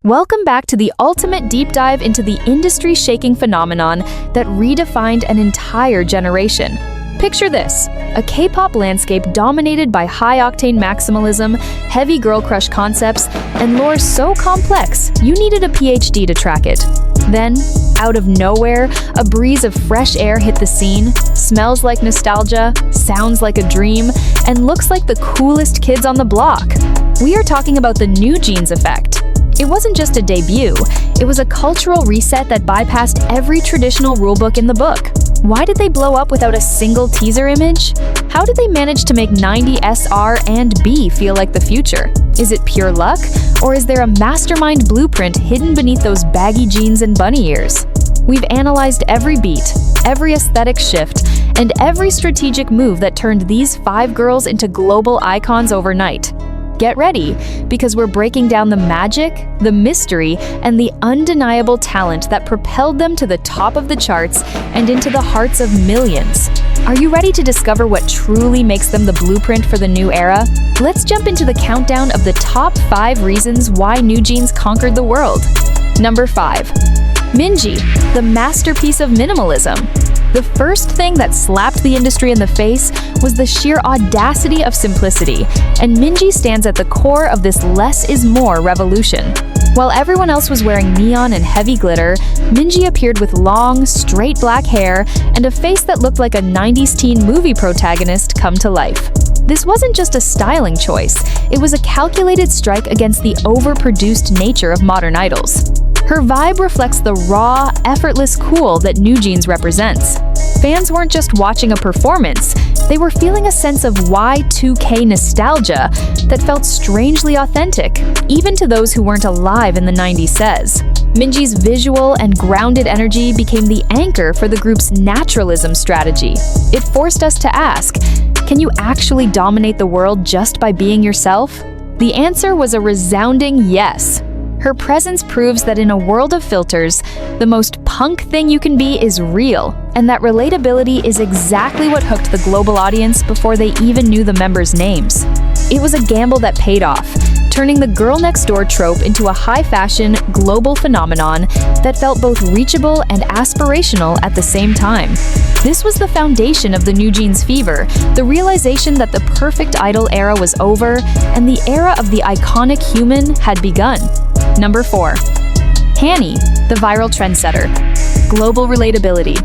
Welcome back to the ultimate deep dive into the industry-shaking phenomenon that redefined an entire generation. Picture this, a K-pop landscape dominated by high-octane maximalism, heavy girl crush concepts, and lore so complex you needed a PhD to track it. Then, out of nowhere, a breeze of fresh air hit the scene, smells like nostalgia, sounds like a dream, and looks like the coolest kids on the block. We are talking about the NewJeans effect. It wasn't just a debut, it was a cultural reset that bypassed every traditional rulebook in the book. Why did they blow up without a single teaser image? How did they manage to make 90s R&B feel like the future? Is it pure luck, or is there a mastermind blueprint hidden beneath those baggy jeans and bunny ears? We've analyzed every beat, every aesthetic shift, and every strategic move that turned these 5 girls into global icons overnight. Get ready, because we're breaking down the magic, the mystery, and the undeniable talent that propelled them to the top of the charts and into the hearts of millions. Are you ready to discover what truly makes them the blueprint for the new era? Let's jump into the countdown of the top 5 reasons why NewJeans conquered the world. Number 5. Minji, the masterpiece of minimalism. The first thing that slapped the industry in the face was the sheer audacity of simplicity, and Minji stands at the core of this less is more revolution. While everyone else was wearing neon and heavy glitter, Minji appeared with long, straight black hair and a face that looked like a 90s teen movie protagonist come to life. This wasn't just a styling choice, it was a calculated strike against the overproduced nature of modern idols. Her vibe reflects the raw, effortless cool that NewJeans represents. Fans weren't just watching a performance, they were feeling a sense of Y2K nostalgia that felt strangely authentic, even to those who weren't alive in the 90s says. Minji's visual and grounded energy became the anchor for the group's naturalism strategy. It forced us to ask, can you actually dominate the world just by being yourself? The answer was a resounding yes. Her presence proves that in a world of filters, the most punk thing you can be is real, and that relatability is exactly what hooked the global audience before they even knew the members' names. It was a gamble that paid off, turning the girl next door trope into a high-fashion, global phenomenon that felt both reachable and aspirational at the same time. This was the foundation of the NewJeans fever, the realization that the perfect idol era was over, and the era of the iconic human had begun. Number 4. Hanni, the viral trendsetter. Global relatability.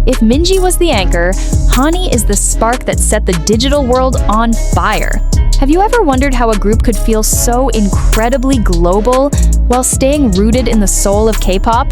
If Minji was the anchor, Hanni is the spark that set the digital world on fire. Have you ever wondered how a group could feel so incredibly global while staying rooted in the soul of K-pop?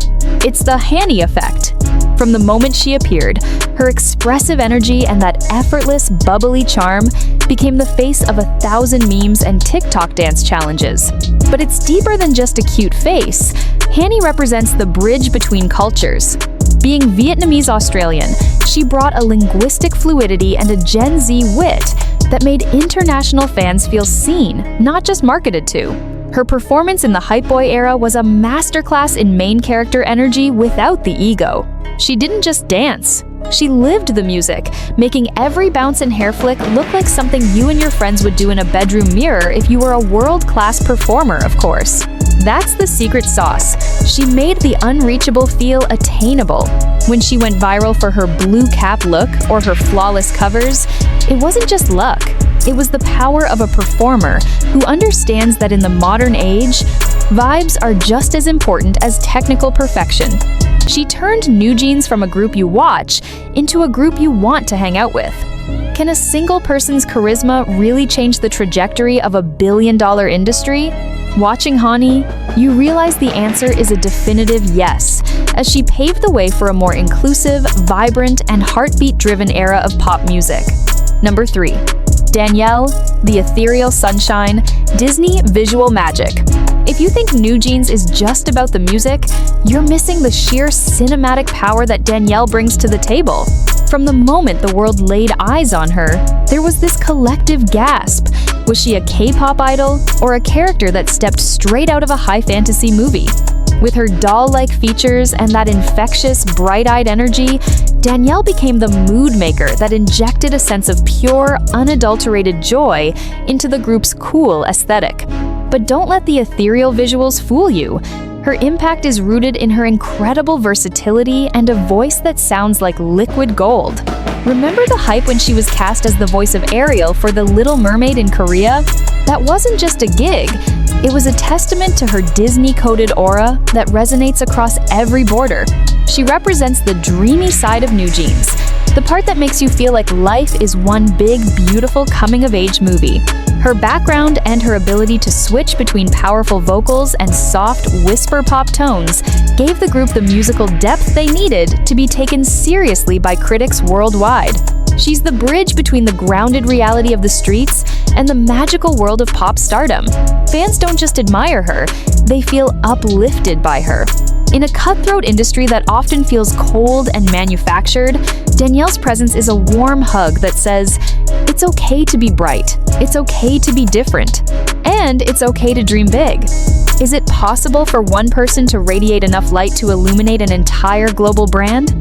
It's the Hanni effect. From the moment she appeared, her expressive energy and that effortless, bubbly charm became the face of 1,000 memes and TikTok dance challenges. But it's deeper than just a cute face. Hanni represents the bridge between cultures. Being Vietnamese-Australian, she brought a linguistic fluidity and a Gen Z wit that made international fans feel seen, not just marketed to. Her performance in the Hype Boy era was a masterclass in main character energy without the ego. She didn't just dance, she lived the music, making every bounce and hair flick look like something you and your friends would do in a bedroom mirror if you were a world-class performer, of course. That's the secret sauce. She made the unreachable feel attainable. When she went viral for her blue cap look or her flawless covers, it wasn't just luck. It was the power of a performer who understands that in the modern age, vibes are just as important as technical perfection. She turned NewJeans from a group you watch into a group you want to hang out with. Can a single person's charisma really change the trajectory of a billion-dollar industry? Watching Hanni, you realize the answer is a definitive yes, as she paved the way for a more inclusive, vibrant, and heartbeat-driven era of pop music. Number 3. Danielle, the ethereal sunshine, Disney visual magic. If you think NewJeans is just about the music, you're missing the sheer cinematic power that Danielle brings to the table. From the moment the world laid eyes on her, there was this collective gasp. Was she a K-pop idol or a character that stepped straight out of a high fantasy movie? With her doll-like features and that infectious, bright-eyed energy, Danielle became the mood maker that injected a sense of pure, unadulterated joy into the group's cool aesthetic. But don't let the ethereal visuals fool you. Her impact is rooted in her incredible versatility and a voice that sounds like liquid gold. Remember the hype when she was cast as the voice of Ariel for The Little Mermaid in Korea? That wasn't just a gig. It was a testament to her Disney-coded aura that resonates across every border. She represents the dreamy side of NewJeans, the part that makes you feel like life is one big, beautiful coming-of-age movie. Her background and her ability to switch between powerful vocals and soft whisper pop tones gave the group the musical depth they needed to be taken seriously by critics worldwide. She's the bridge between the grounded reality of the streets and the magical world of pop stardom. Fans don't just admire her, they feel uplifted by her. In a cutthroat industry that often feels cold and manufactured, Danielle's presence is a warm hug that says, it's okay to be bright, it's okay to be different, and it's okay to dream big. Is it possible for one person to radiate enough light to illuminate an entire global brand?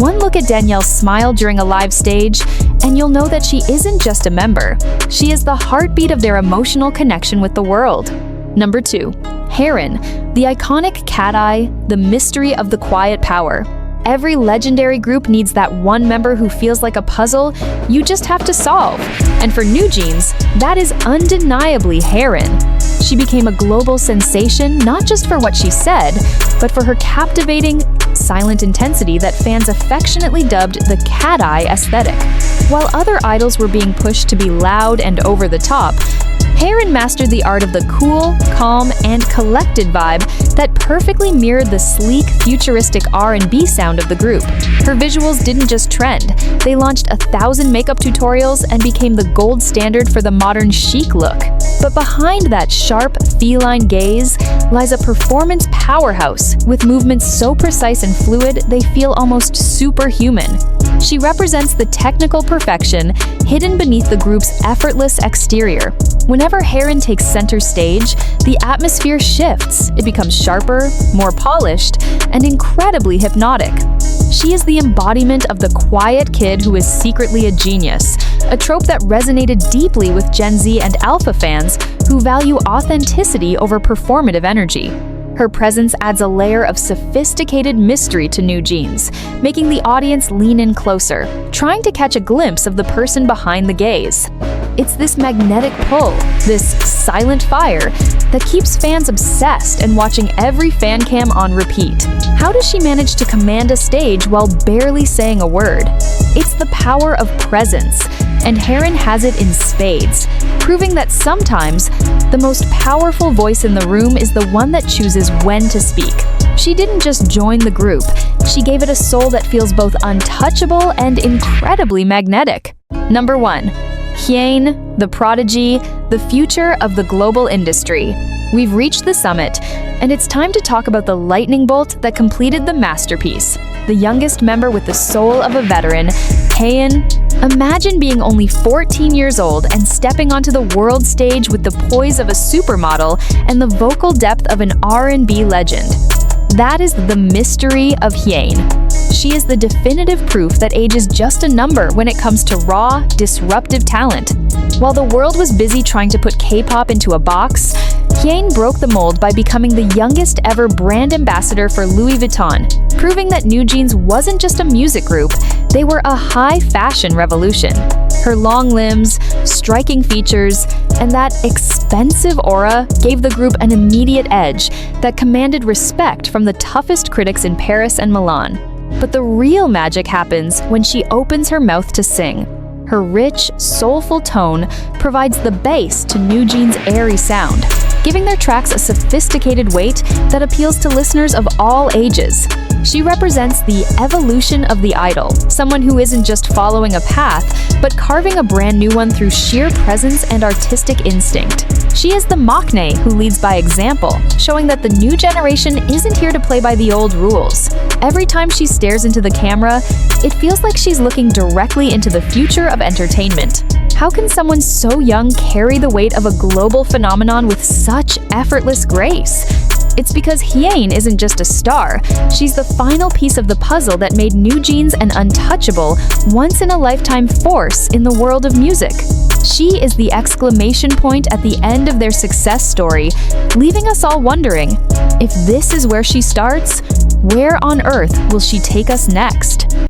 One look at Danielle's smile during a live stage, and you'll know that she isn't just a member. She is the heartbeat of their emotional connection with the world. Number 2. Haerin, the iconic cat eye, the mystery of the quiet power. Every legendary group needs that one member who feels like a puzzle you just have to solve. And for NewJeans, that is undeniably Haerin. She became a global sensation not just for what she said, but for her captivating, silent intensity that fans affectionately dubbed the cat eye aesthetic. While other idols were being pushed to be loud and over the top, Haerin mastered the art of the cool, calm, and collected vibe that perfectly mirrored the sleek, futuristic R&B sound of the group. Her visuals didn't just trend, they launched 1,000 makeup tutorials and became the gold standard for the modern chic look. But behind that sharp, feline gaze lies a performance powerhouse, with movements so precise and fluid they feel almost superhuman. She represents the technical perfection hidden beneath the group's effortless exterior. Whenever Haerin takes center stage, the atmosphere shifts. It becomes sharper, more polished, and incredibly hypnotic. She is the embodiment of the quiet kid who is secretly a genius, a trope that resonated deeply with Gen Z and Alpha fans who value authenticity over performative energy. Her presence adds a layer of sophisticated mystery to NewJeans, making the audience lean in closer, trying to catch a glimpse of the person behind the gaze. It's this magnetic pull, this silent fire, that keeps fans obsessed and watching every fan cam on repeat. How does she manage to command a stage while barely saying a word? It's the power of presence, and Haerin has it in spades, proving that sometimes the most powerful voice in the room is the one that chooses when to speak. She didn't just join the group, she gave it a soul that feels both untouchable and incredibly magnetic. Number 1. Hyein, the prodigy, the future of the global industry. We've reached the summit, and it's time to talk about the lightning bolt that completed the masterpiece. The youngest member with the soul of a veteran, Hyein. Imagine being only 14 years old and stepping onto the world stage with the poise of a supermodel and the vocal depth of an R&B legend. That is the mystery of Hyein. She is the definitive proof that age is just a number when it comes to raw, disruptive talent. While the world was busy trying to put K-pop into a box, Hyein broke the mold by becoming the youngest ever brand ambassador for Louis Vuitton, proving that NewJeans wasn't just a music group, they were a high fashion revolution. Her long limbs, striking features, and that expensive aura gave the group an immediate edge that commanded respect from the toughest critics in Paris and Milan. But the real magic happens when she opens her mouth to sing. Her rich, soulful tone provides the base to NewJeans' airy sound, giving their tracks a sophisticated weight that appeals to listeners of all ages. She represents the evolution of the idol, someone who isn't just following a path, but carving a brand new one through sheer presence and artistic instinct. She is the maknae who leads by example, showing that the new generation isn't here to play by the old rules. Every time she stares into the camera, it feels like she's looking directly into the future of entertainment. How can someone so young carry the weight of a global phenomenon with such effortless grace? It's because Hyein isn't just a star, she's the final piece of the puzzle that made NewJeans an untouchable, once-in-a-lifetime force in the world of music. She is the exclamation point at the end of their success story, leaving us all wondering, if this is where she starts, where on earth will she take us next?